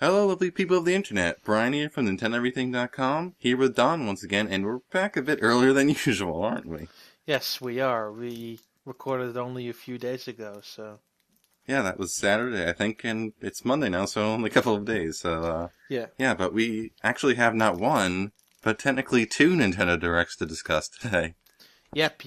Hello, lovely people of the internet. Brian here from NintendoEverything.com, here with Don once again, and we're back a bit earlier than usual, aren't we? Yes, we are. We recorded only a few days ago, so... Yeah, that was Saturday, I think, and it's Monday now, so only a couple of days, Yeah. Yeah, but we actually have not one, but technically two Nintendo Directs to discuss today. Yep.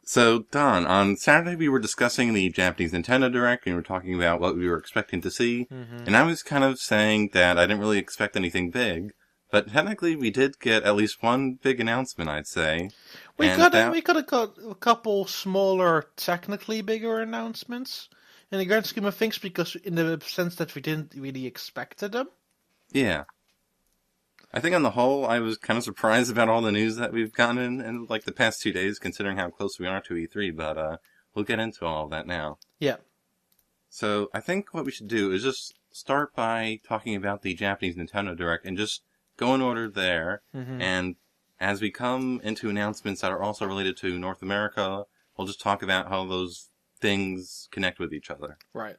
So, Don, on Saturday we were discussing the Japanese Nintendo Direct, and we were talking about what we were expecting to see, and I was kind of saying that I didn't really expect anything big, but technically we did get at least one big announcement, I'd say. We could have got a couple smaller, technically bigger announcements in the grand scheme of things, because in the sense that we didn't really expect them. Yeah. I think on the whole, I was kind of surprised about all the news that we've gotten in like the past 2 days, considering how close we are to E3, but we'll get into all of that now. Yeah. So I think what we should do is just start by talking about the Japanese Nintendo Direct and just go in order there. And as we come into announcements that are also related to North America, we'll just talk about how those things connect with each other. Right.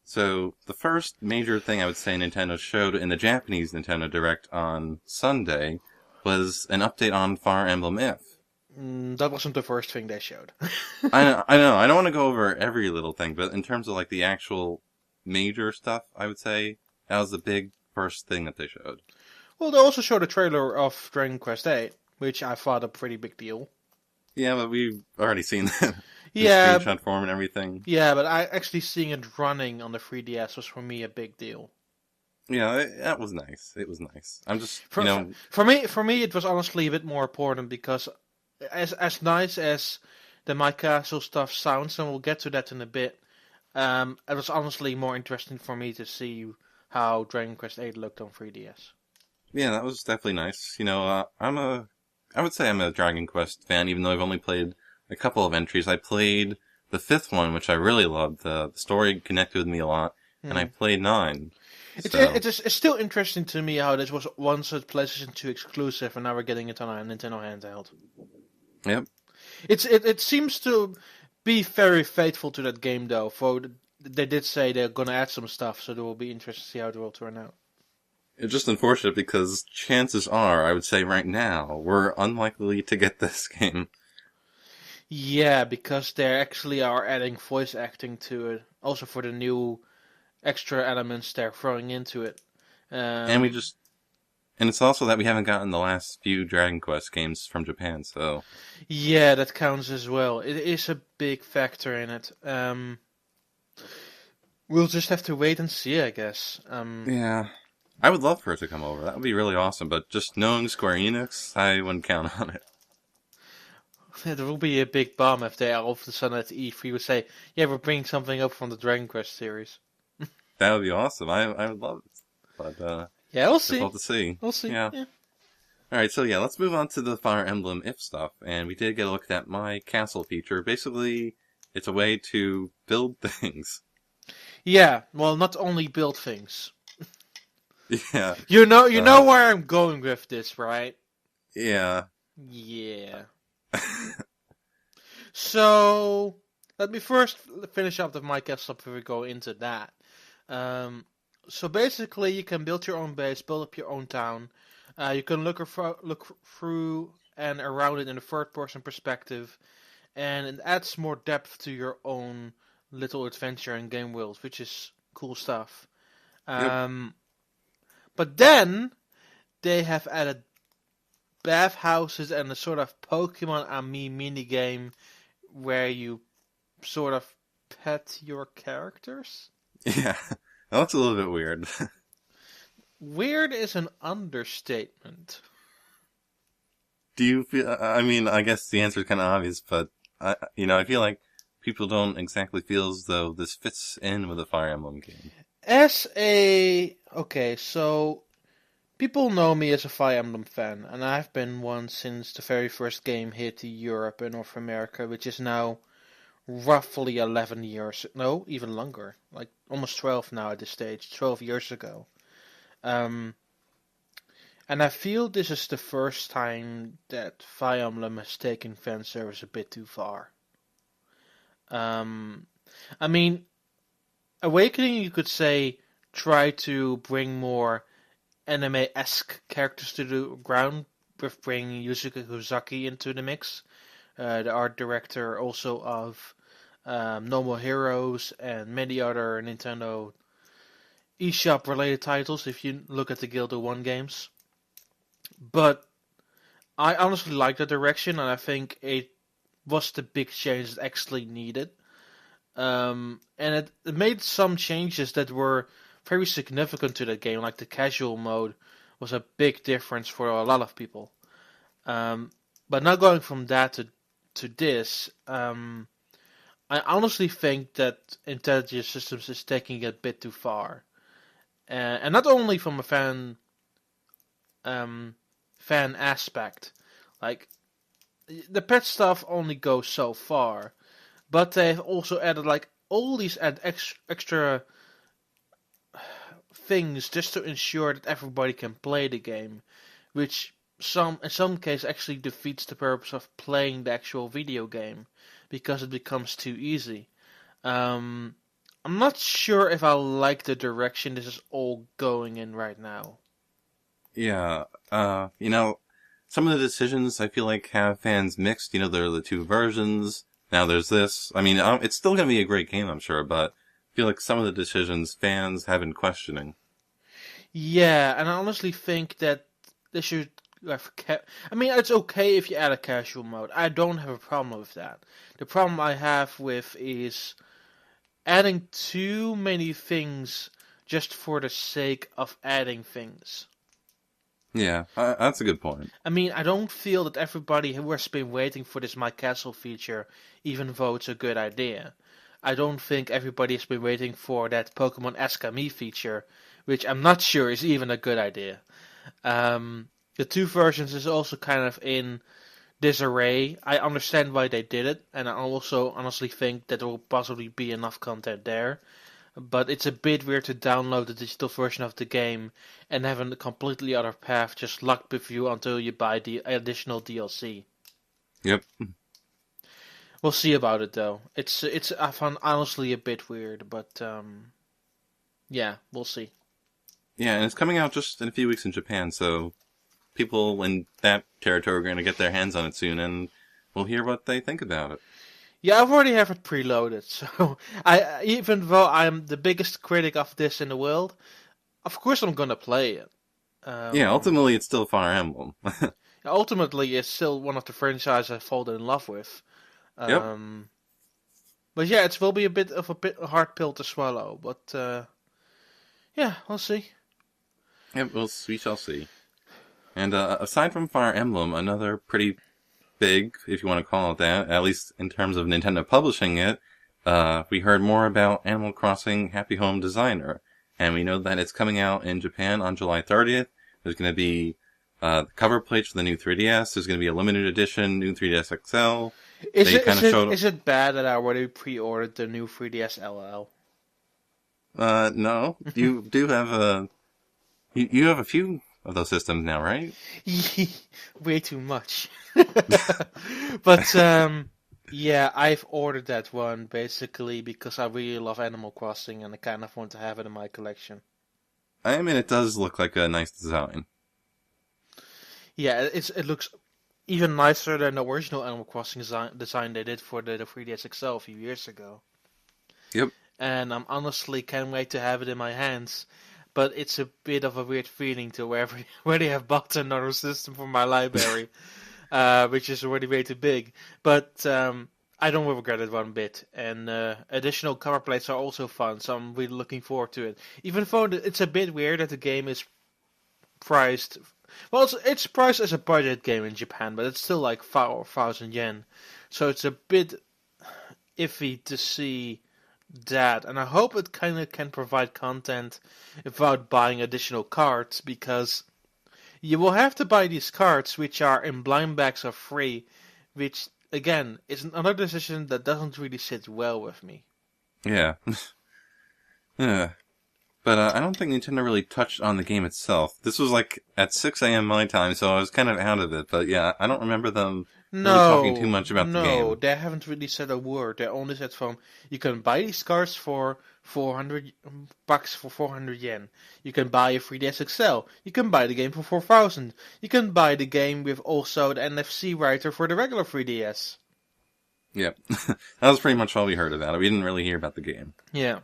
So, the first major thing I would say Nintendo showed in the Japanese Nintendo Direct on Sunday was an update on Fire Emblem If. That wasn't the first thing they showed. I know. I don't want to go over every little thing, but in terms of like the actual major stuff, I would say that was the big first thing that they showed. Well, they also showed a trailer of Dragon Quest VIII, which I thought a pretty big deal. Yeah, but we've already seen that. Yeah. Screenshot form and everything. Yeah, but actually seeing it running on the 3DS was for me a big deal. Yeah, that was nice. It was nice. I'm just, For me, it was honestly a bit more important because as nice as the My Castle stuff sounds, and we'll get to that in a bit, it was honestly more interesting for me to see how Dragon Quest VIII looked on 3DS. Yeah, that was definitely nice. I would say I'm a Dragon Quest fan, even though I've only played a couple of entries. I played the 5th one, which I really loved. The story connected with me a lot, and I played 9. It's still interesting to me how this was once a PlayStation 2 exclusive, and now we're getting it on a Nintendo handheld. Yep. It seems to be very faithful to that game, though. For they did say they're gonna add some stuff, so it will be interesting to see how it will turn out. It's just unfortunate because chances are, I would say right now, we're unlikely to get this game. Yeah, because they actually are adding voice acting to it, also for the new extra elements they're throwing into it. And it's also that we haven't gotten the last few Dragon Quest games from Japan, so... Yeah, that counts as well. It is a big factor in it. We'll just have to wait and see, I guess. Yeah. I would love for it to come over. That would be really awesome, but just knowing Square Enix, I wouldn't count on it. It will be a big bomb if they all of a sudden at E3 would say, yeah, we're bringing something up from the Dragon Quest series. That would be awesome. I would love it. But, yeah, we'll see. We'll have to see. We'll see. Yeah. Alright, so yeah, let's move on to the Fire Emblem If stuff. And we did get a look at that My Castle feature. Basically, it's a way to build things. Yeah, well, not only build things. Yeah. You know where I'm going with this, right? Yeah. Yeah. So, let me first finish up with my castle before we go into that. So basically, you can build your own base, build up your own town. You can look through and around it in a third-person perspective, and it adds more depth to your own little adventure and game world, which is cool stuff. Yep. But then they have added bathhouses and a sort of Pokemon Ami minigame where you sort of pet your characters. Yeah, that looks a little bit weird. Weird is an understatement. Do you feel, I mean, I guess the answer is kind of obvious, but, I feel like people don't exactly feel as though this fits in with a Fire Emblem game. Okay, so people know me as a Fire Emblem fan, and I've been one since the very first game hit Europe and North America, which is now roughly 11 years, no, even longer, like almost 12 now at this stage, 12 years ago. And I feel this is the first time that Fire Emblem has taken fan service a bit too far. I mean, Awakening, you could say, try to bring more anime-esque characters to the ground with bringing Yusuke Kozaki into the mix, the art director also of No More Heroes and many other Nintendo eShop related titles if you look at the Guild of One games. But I honestly like the direction, and I think it was the big change that actually needed. And it made some changes that were very significant to the game, like the casual mode was a big difference for a lot of people. But now going from that to this, I honestly think that Intelligent Systems is taking it a bit too far, and not only from a fan aspect, like the pet stuff only goes so far, but they've also added like all these extra things just to ensure that everybody can play the game, which in some cases actually defeats the purpose of playing the actual video game because it becomes too easy. I'm not sure if I like the direction this is all going in right now. Yeah, some of the decisions I feel like have fans mixed. There are the two versions. Now there's this. I mean, it's still going to be a great game, I'm sure, but I feel like some of the decisions fans have been questioning. Yeah, and I honestly think that they should have kept. I mean, it's okay if you add a casual mode. I don't have a problem with that. The problem I have with is adding too many things just for the sake of adding things. Yeah, that's a good point. I mean, I don't feel that everybody who has been waiting for this My Castle feature even though it's a good idea. I don't think everybody has been waiting for that Pokemon Ask Me feature, which I'm not sure is even a good idea. The two versions is also kind of in disarray. I understand why they did it, and I also honestly think that there will possibly be enough content there. But it's a bit weird to download the digital version of the game and have a completely other path just locked with you until you buy the additional DLC. Yep. We'll see about it though. I found honestly a bit weird, but yeah, we'll see. Yeah, and it's coming out just in a few weeks in Japan, so people in that territory are going to get their hands on it soon, and we'll hear what they think about it. Yeah, I've already have it preloaded, so even though I'm the biggest critic of this in the world, of course I'm gonna play it. Yeah, ultimately it's still Fire Emblem. Ultimately, it's still one of the franchises I fallen in love with. Yep. But yeah, it will be a hard pill to swallow. But yeah, we'll see. Yep, we shall see. And aside from Fire Emblem, another pretty big, if you want to call it that, at least in terms of Nintendo publishing it, we heard more about Animal Crossing Happy Home Designer. And we know that it's coming out in Japan on July 30th. There's going to be the cover plates for the new 3DS. There's going to be a limited edition new 3DS XL. Is it bad that I already pre-ordered the new 3DS LL? No. You do have you have a few of those systems now, right? Way too much. But yeah, I've ordered that one basically because I really love Animal Crossing and I kind of want to have it in my collection. I mean, it does look like a nice design. Yeah, it looks even nicer than the original Animal Crossing design they did for the 3DS XL a few years ago. Yep. And I'm honestly can't wait to have it in my hands. But it's a bit of a weird feeling to already have bought another system for my library, which is already way too big. But I don't regret it one bit. And additional cover plates are also fun, so I'm really looking forward to it. Even though it's a bit weird that the game is priced. Well, it's priced as a budget game in Japan, but it's still like 4,000 yen. So it's a bit iffy to see that, and I hope it kind of can provide content without buying additional cards, because you will have to buy these cards, which are in blind bags or free, which again is another decision that doesn't really sit well with me. Yeah. Yeah. But I don't think Nintendo really touched on the game itself. This was like at 6 a.m. my time, so I was kind of out of it. But yeah, I don't remember them really talking too much about the game. No, they haven't really said a word. They only said you can buy these cards for 400 bucks for 400 yen. You can buy a 3DS XL. You can buy the game for 4,000. You can buy the game with also the NFC writer for the regular 3DS. Yep. That was pretty much all we heard about it. We didn't really hear about the game. Yeah.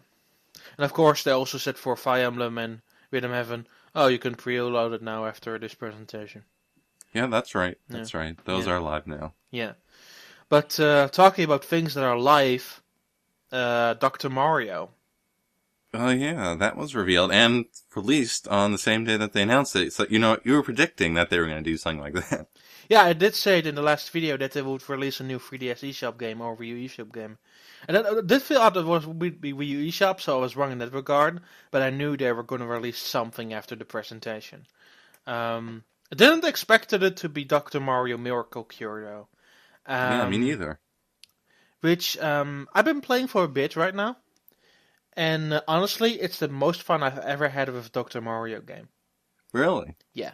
And of course, they also said for Fire Emblem and Rhythm Heaven, oh, you can pre-load it now after this presentation. Yeah, that's right. That's right. Those are live now. Yeah. But talking about things that are live, Dr. Mario. Oh, yeah, that was revealed and released on the same day that they announced it. So, you were predicting that they were going to do something like that. Yeah, I did say it in the last video that they would release a new 3DS eShop game or Wii U eShop game. And I did feel out it would be Wii U eShop, so I was wrong in that regard, but I knew they were going to release something after the presentation. I didn't expect it to be Dr. Mario Miracle Cure, though. Yeah, me neither. Which I've been playing for a bit right now. And honestly, it's the most fun I've ever had with a Dr. Mario game. Really? Yeah.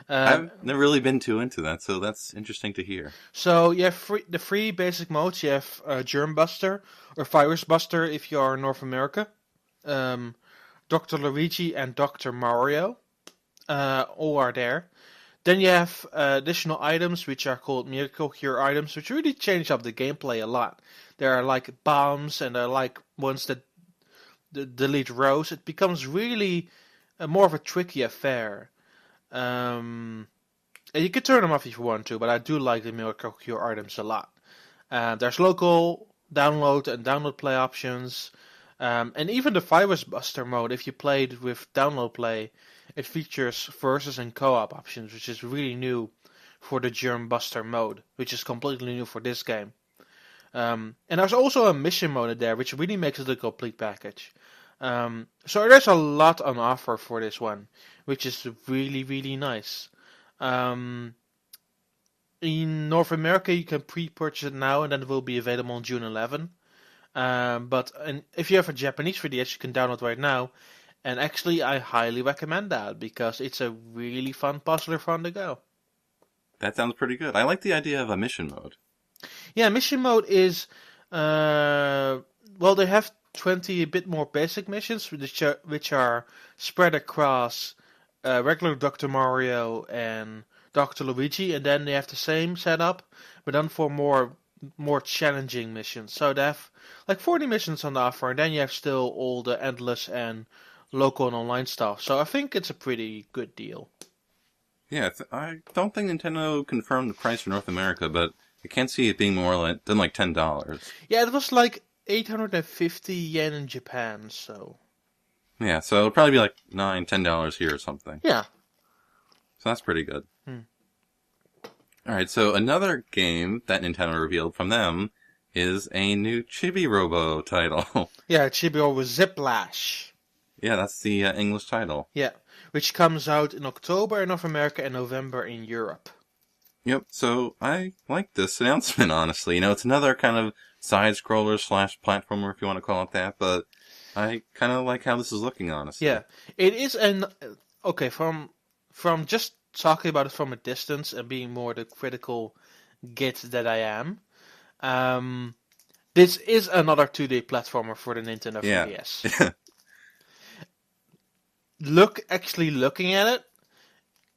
I've never really been too into that, so that's interesting to hear. So you have the three basic modes. You have Germ Buster or Virus Buster if you are in North America. Dr. Luigi and Dr. Mario all are there. Then you have additional items which are called Miracle Cure items, which really change up the gameplay a lot. There are like bombs and there are like ones that delete rows. It becomes really more of a tricky affair. And you can turn them off if you want to, but I do like the Miracle Cure items a lot. There's local download and download play options. And even the Virus Buster mode, if you played with download play, it features versus and co-op options, which is really new for the Germ Buster mode, which is completely new for this game. And there's also a mission mode in there, which really makes it a complete package. So there's a lot on offer for this one, which is really, really nice. In North America, you can pre-purchase it now, and then it will be available on June 11. But if you have a Japanese 3DS, you can download right now. And actually, I highly recommend that, because it's a really fun puzzler fun to go. That sounds pretty good. I like the idea of a mission mode. Yeah, mission mode is... well, they have 20 a bit more basic missions, which are spread across regular Dr. Mario and Dr. Luigi, and then they have the same setup, but then for more challenging missions. So they have like 40 missions on the offer, and then you have still all the endless and local and online stuff. So I think it's a pretty good deal. Yeah, I don't think Nintendo confirmed the price for North America, but I can't see it being more than like $10. Yeah, it was like 850 yen in Japan, so... Yeah, so it'll probably be like $9, $10 here or something. Yeah. So that's pretty good. Alright, so another game that Nintendo revealed from them is a new Chibi-Robo title. Yeah, Chibi-Robo Ziplash. Yeah, that's the English title. Yeah, which comes out in October in North America and November in Europe. Yep, so I like this announcement, honestly. It's another kind of side-scroller / platformer, if you want to call it that, but I kind of like how this is looking, honestly. Yeah, it is okay, from just talking about it from a distance and being more the critical git that I am, this is another 2D platformer for the Nintendo 3DS. Yeah. Looking at it,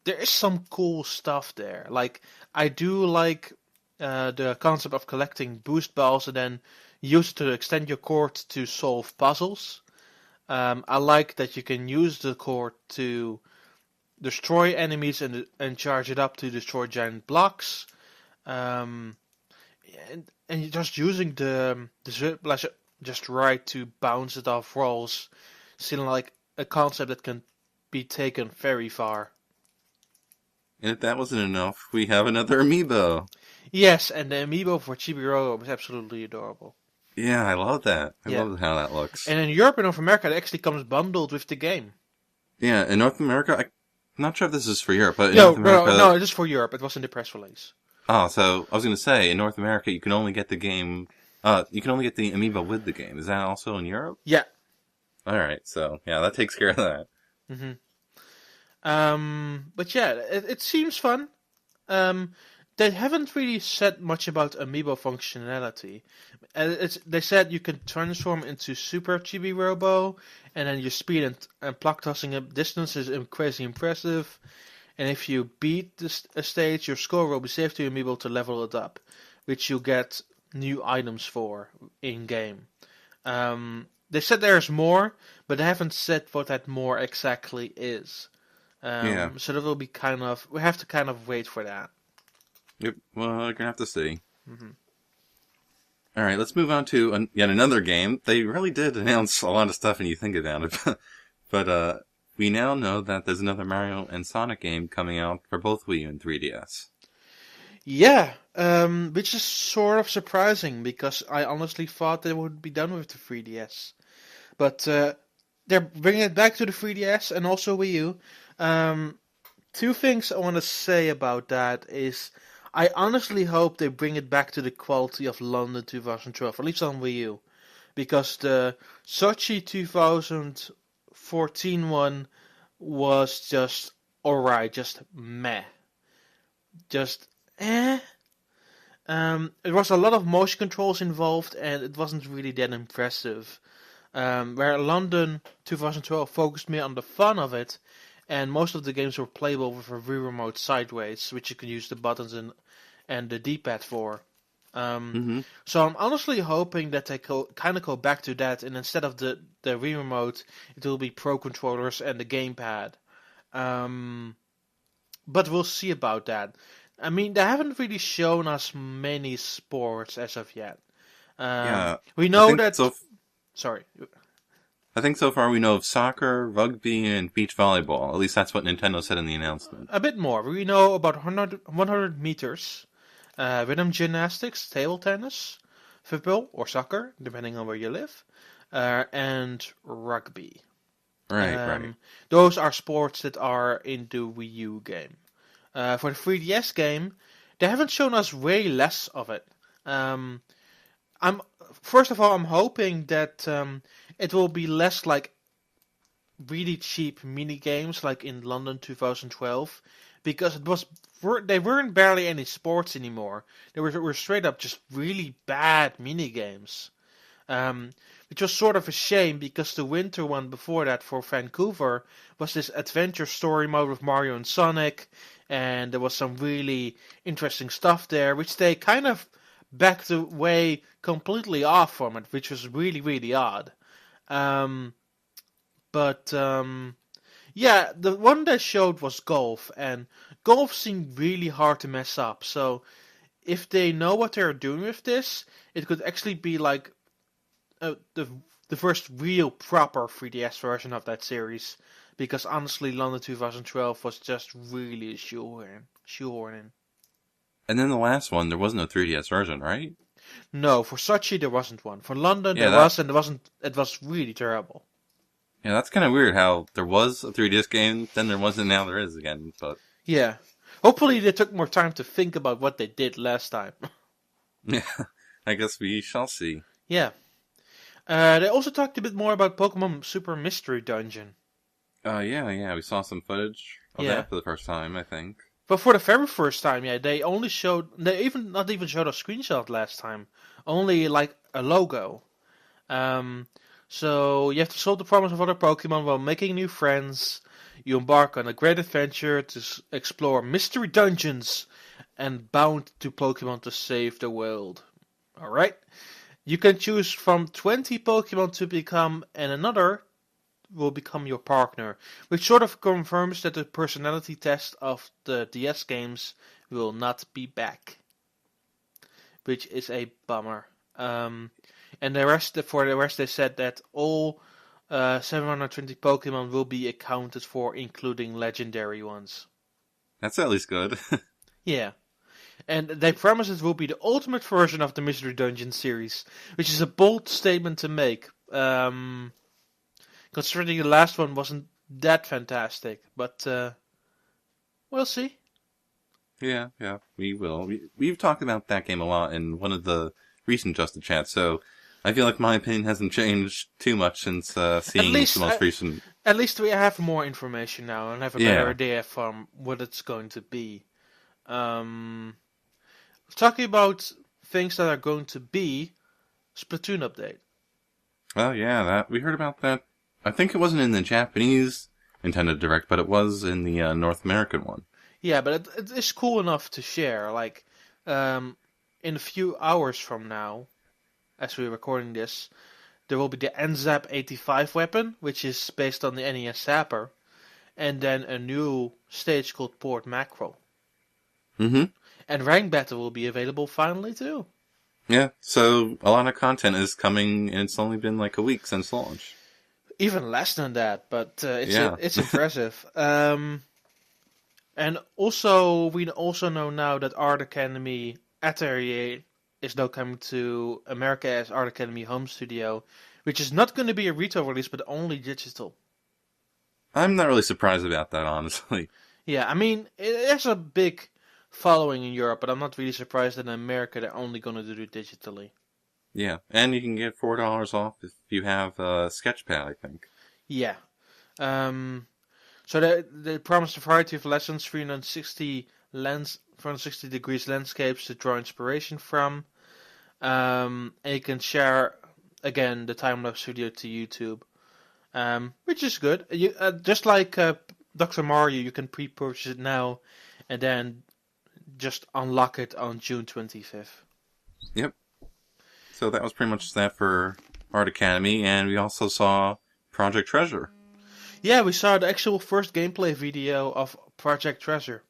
there is some cool stuff there. Like, I do like the concept of collecting boost balls and then use it to extend your cord to solve puzzles. I like that you can use the cord to destroy enemies and charge it up to destroy giant blocks. And you're just using the Ziplash just right to bounce it off walls. Seems like a concept that can be taken very far. And if that wasn't enough, we have another amiibo. Yes, and the amiibo for Chibi-Robo is absolutely adorable. Yeah, I love that. I love how that looks. And in Europe and North America, it actually comes bundled with the game. Yeah, in North America, I'm not sure if this is for Europe, but in North America... No, it is for Europe. It was in the press release. Oh, so I was going to say, in North America, you can only get the game... you can only get the amiibo with the game. Is that also in Europe? Yeah. Alright, so, yeah, that takes care of that. Mm-hmm. But yeah, it seems fun. They haven't really said much about amiibo functionality. They said you can transform into Super Chibi-Robo, and then your speed and block tossing distance is crazy impressive. And if you beat a stage, your score will be saved to your amiibo to level it up, which you get new items for in-game. They said there's more, but they haven't said what that more exactly is. So that will be we have to kind of wait for that. Yep, well, you're going to have to see. Mm-hmm. Alright, let's move on to yet another game. They really did announce a lot of stuff when you think about it. But we now know that there's another Mario and Sonic game coming out for both Wii U and 3DS. Yeah, which is sort of surprising, because I honestly thought they would be done with the 3DS. But they're bringing it back to the 3DS and also Wii U. Two things I want to say about that is, I honestly hope they bring it back to the quality of London 2012, at least on Wii U. Because the Sochi 2014 one was just alright, just meh. Just It was a lot of motion controls involved, and it wasn't really that impressive. Where London 2012 focused more on the fun of it, and most of the games were playable with a Wii remote sideways, which you can use the buttons and the D-pad for. So I'm honestly hoping that they kind of go back to that, and instead of the Wii remote, it will be Pro controllers and the gamepad. But we'll see about that. I mean, they haven't really shown us many sports as of yet. We know that... Sorry. I think so far we know of soccer, rugby, and beach volleyball. At least that's what Nintendo said in the announcement. A bit more. We know about 100 meters, rhythm gymnastics, table tennis, football or soccer, depending on where you live, and rugby. Right. Those are sports that are in the Wii U game. For the 3DS game, they haven't shown us way less of it. First of all, I'm hoping that it will be less like really cheap mini games like in London 2012, because they weren't barely any sports anymore. They were straight up just really bad mini games, which was sort of a shame, because the winter one before that for Vancouver was this adventure story mode with Mario and Sonic, and there was some really interesting stuff there, which they kind of backed away completely off from it, which was really, really odd. Yeah, the one they showed was golf, and golf seemed really hard to mess up. So if they know what they're doing with this, it could actually be like the first real proper 3DS version of that series. Because honestly, London 2012 was just really shoehorning. And then the last one, there wasn't a 3DS version, right? No, for Sochi there wasn't one. For London there was, and it was really terrible. Yeah, that's kind of weird how there was a 3DS game, then there wasn't, now there is again. But yeah. Hopefully they took more time to think about what they did last time. Yeah, I guess we shall see. Yeah. They also talked a bit more about Pokemon Super Mystery Dungeon. Yeah, we saw some footage of that for the first time, I think. But for the very first time, they not even showed a screenshot last time. Only like a logo. So you have to solve the problems of other Pokemon while making new friends. You embark on a great adventure to explore mystery dungeons and bound to Pokemon to save the world. Alright? You can choose from 20 Pokemon to become, and another will become your partner, which sort of confirms that the personality test of the DS games will not be back, which is a bummer. And for the rest, they said that all 720 Pokemon will be accounted for, including legendary ones. That's at least good. Yeah. And they promise it will be the ultimate version of the Mystery Dungeon series, which is a bold statement to make. Considering the last one wasn't that fantastic, but we'll see. Yeah, we will. We've talked about that game a lot in one of the recent Just a Chat, so I feel like my opinion hasn't changed too much since seeing the most recent. At least we have more information now and have a better idea from what it's going to be. talking about things that are going to be Splatoon update. Oh yeah, that we heard about that. I think it wasn't in the Japanese Nintendo Direct, but it was in the North American one. Yeah, but it is cool enough to share. Like, in a few hours from now, as we're recording this, there will be the NZAP 85 weapon, which is based on the NES Zapper, and then a new stage called Port Mackerel. Mm-hmm. And Rank Battle will be available finally too. Yeah, so a lot of content is coming, and it's only been like a week since launch. Even less than that, but Yeah. it's impressive. And also, we also know now that Art Academy Atelier is now coming to America as Art Academy Home Studio, which is not going to be a retail release, but only digital. I'm not really surprised about that, honestly. Yeah, I mean, it has a big following in Europe, but I'm not really surprised that in America they're only going to do it digitally. Yeah, and you can get $4 off if you have a Sketchpad, I think. Yeah. So they promised a variety of lessons, 360 degrees landscapes to draw inspiration from. And you can share, again, the time-lapse video to YouTube, which is good. Just like Dr. Mario, you can pre-purchase it now and then just unlock it on June 25th. Yep. So that was pretty much that for Art Academy, and we also saw Project Treasure. Yeah, we saw the actual first gameplay video of Project Treasure.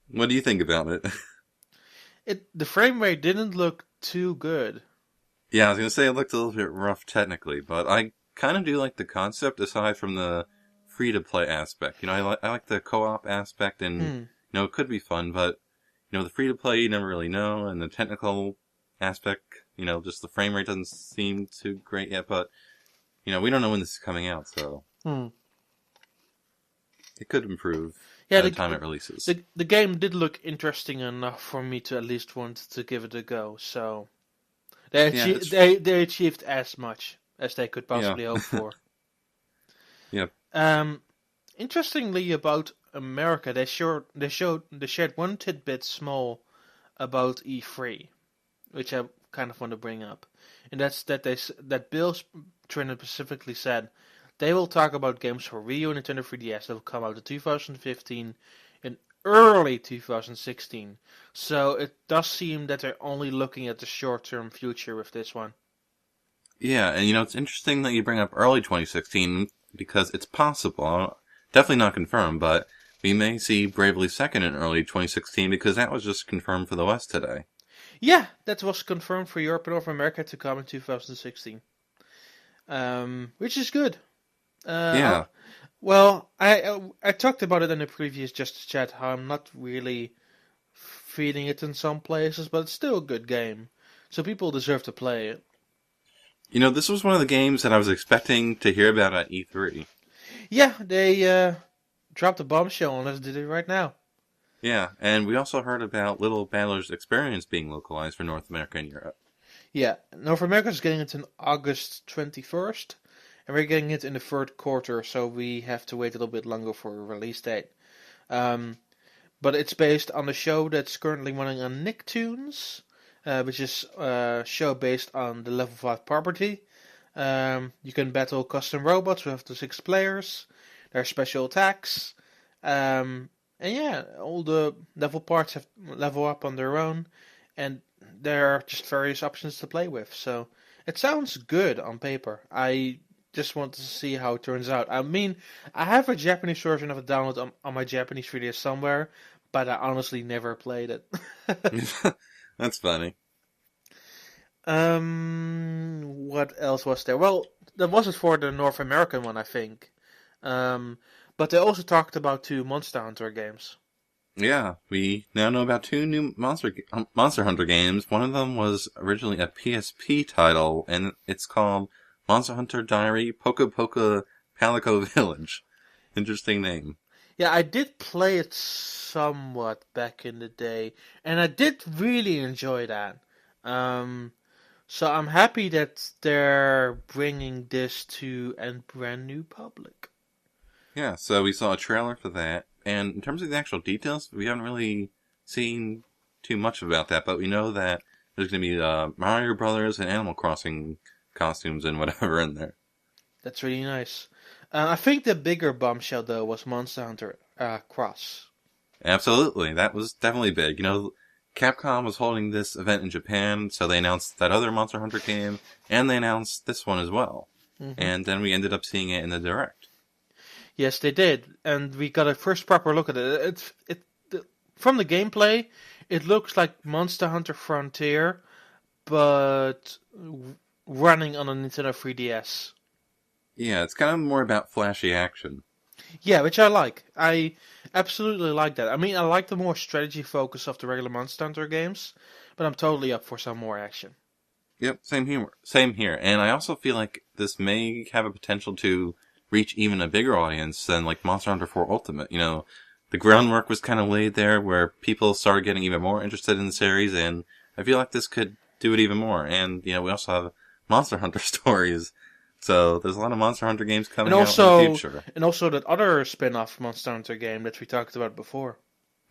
What do you think about it? The frame rate didn't look too good. Yeah, I was going to say it looked a little bit rough technically, but I kind of do like the concept aside from the free-to-play aspect. I like the co-op aspect, and, it could be fun, but, the free-to-play you never really know, and the technical aspect, just the frame rate doesn't seem too great yet, but, we don't know when this is coming out, so it could improve by the time it releases. The game did look interesting enough for me to at least want to give it a go, so they achieved as much as they could possibly hope for. Yep. Interestingly about America, they shared one tidbit small about E3, which I kind of want to bring up, and that's that Bill Trinen specifically said they will talk about games for Wii U and Nintendo 3DS that will come out in 2015 and early 2016. So it does seem that they're only looking at the short-term future with this one. Yeah, and it's interesting that you bring up early 2016 because it's possible, definitely not confirmed, but we may see Bravely Second in early 2016 because that was just confirmed for the West today. Yeah, that was confirmed for Europe and North America to come in 2016. Which is good. Yeah. Well, I talked about it in the previous Just Chat, how I'm not really feeding it in some places, but it's still a good game. So people deserve to play it. This was one of the games that I was expecting to hear about at E3. Yeah, they dropped a bombshell on us, did it right now. Yeah, and we also heard about Little Battler's Experience being localized for North America and Europe. Yeah, North America is getting it on August 21st, and we're getting it in the third quarter, so we have to wait a little bit longer for a release date. But it's based on a show that's currently running on Nicktoons, which is a show based on the Level 5 property. You can battle custom robots with up to 6 players. There are special attacks. And yeah, all the level parts have level up on their own. And there are just various options to play with. So it sounds good on paper. I just want to see how it turns out. I mean, I have a Japanese version of it downloaded on my Japanese 3DS somewhere, but I honestly never played it. That's funny. What else was there? Well, that wasn't for the North American one, I think. But they also talked about 2 Monster Hunter games. Yeah, we now know about 2 new Monster Hunter games. One of them was originally a PSP title, and it's called Monster Hunter Diary Poka Poka Palico Village. Interesting name. Yeah, I did play it somewhat back in the day, and I did really enjoy that. So I'm happy that they're bringing this to a brand new public. Yeah, so we saw a trailer for that, and in terms of the actual details, we haven't really seen too much about that, but we know that there's going to be Mario Brothers and Animal Crossing costumes and whatever in there. That's really nice. I think the bigger bombshell, though, was Monster Hunter Cross. Absolutely. That was definitely big. You know, Capcom was holding this event in Japan, so they announced that other Monster Hunter game, and they announced this one as well. Mm-hmm. And then we ended up seeing it in the Direct. Yes, they did. And we got a first proper look at it. From the gameplay, it looks like Monster Hunter Frontier, but running on a Nintendo 3DS. Yeah, it's kind of more about flashy action. Yeah, which I like. I absolutely like that. I mean, I like the more strategy focus of the regular Monster Hunter games, but I'm totally up for some more action. Yep, same here. And I also feel like this may have a potential to reach even a bigger audience than like Monster Hunter 4 Ultimate. You know, the groundwork was kind of laid there where people started getting even more interested in the series, and I feel like this could do it even more. And, you know, we also have Monster Hunter stories. So there's a lot of Monster Hunter games coming out in the future. And also that other spin-off Monster Hunter game that we talked about before.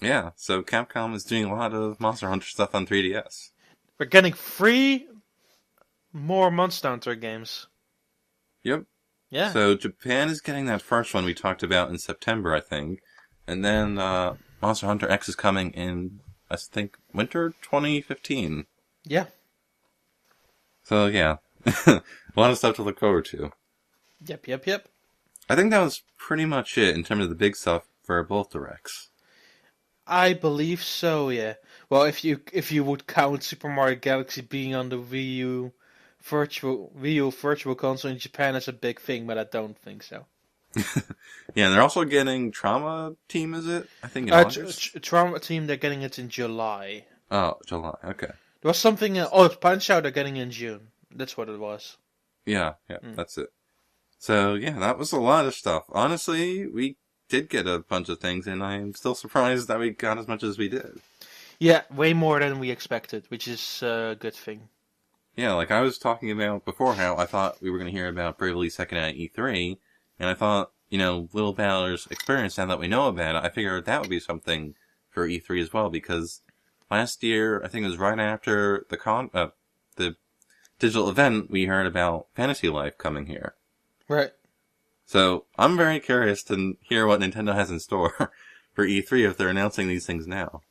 Yeah, so Capcom is doing a lot of Monster Hunter stuff on 3DS. We're getting 3 more Monster Hunter games. Yep. Yeah. So Japan is getting that first one we talked about in September, I think. And then Monster Hunter X is coming in, I think, winter 2015. Yeah. So, yeah. A lot of stuff to look forward to. Yep. I think that was pretty much it in terms of the big stuff for both directs. I believe so, yeah. Well, if you would count Super Mario Galaxy being on the Wii U Virtual Console in Japan as a big thing, but I don't think so. Yeah, and they're also getting Trauma Team, is it? I think in August? Trauma Team, they're getting it in July. Oh, July, okay. There was something... it's Punch-Out! They're getting in June. That's what it was. Yeah, That's it. So, yeah, that was a lot of stuff. Honestly, we did get a bunch of things, and I'm still surprised that we got as much as we did. Yeah, way more than we expected, which is a good thing. Yeah, like I was talking about before how I thought we were going to hear about Bravely Second at E3, and I thought, you know, Little Balor's experience, now that we know about it, I figured that would be something for E3 as well, because last year, I think it was right after the digital event, we heard about Fantasy Life coming here. Right. So, I'm very curious to hear what Nintendo has in store for E3 if they're announcing these things now.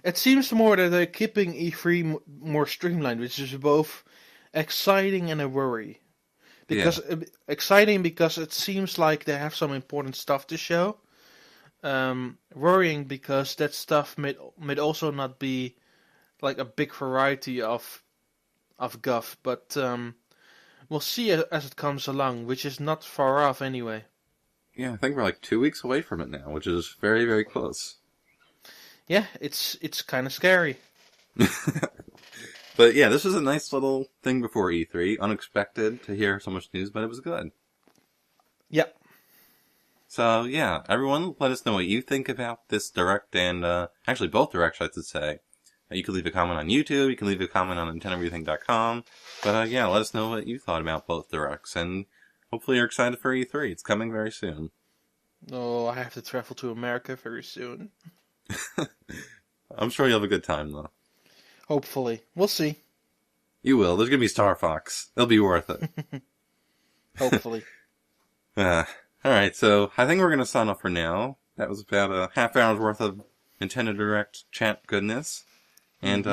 It seems more that they're keeping E3 more streamlined, which is both exciting and a worry. Exciting because it seems like they have some important stuff to show. Worrying because that stuff may also not be like a big variety of guff, but we'll see as it comes along, which is not far off anyway. Yeah, I think we're like 2 weeks away from it now, which is very, very close. Yeah, it's kind of scary. But yeah, this was a nice little thing before E3. Unexpected to hear so much news, but it was good. Yep. So yeah, everyone, let us know what you think about this Direct and, actually both Directs, I should say. You can leave a comment on YouTube, you can leave a comment on NintendoEverything.com. But yeah, let us know what you thought about both Directs, and hopefully you're excited for E3. It's coming very soon. Oh, I have to travel to America very soon. I'm sure you'll have a good time, though. Hopefully. We'll see. You will. There's going to be Star Fox. It'll be worth it. Hopefully. Alright, so I think we're going to sign off for now. That was about a half hour's worth of Nintendo Direct chat goodness. And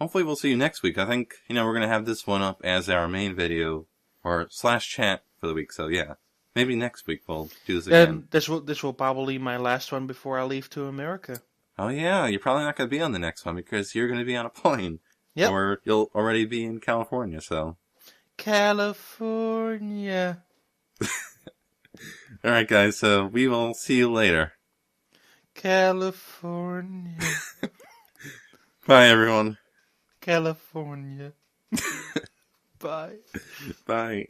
hopefully we'll see you next week. I think, we're going to have this one up as our main video, or /chat for the week. So yeah, maybe next week we'll do this again. This will probably be my last one before I leave to America. Oh yeah, you're probably not going to be on the next one because you're going to be on a plane. Yep. Or you'll already be in California, so. California. Alright guys, so we will see you later. California. Bye everyone. California. Bye. Bye.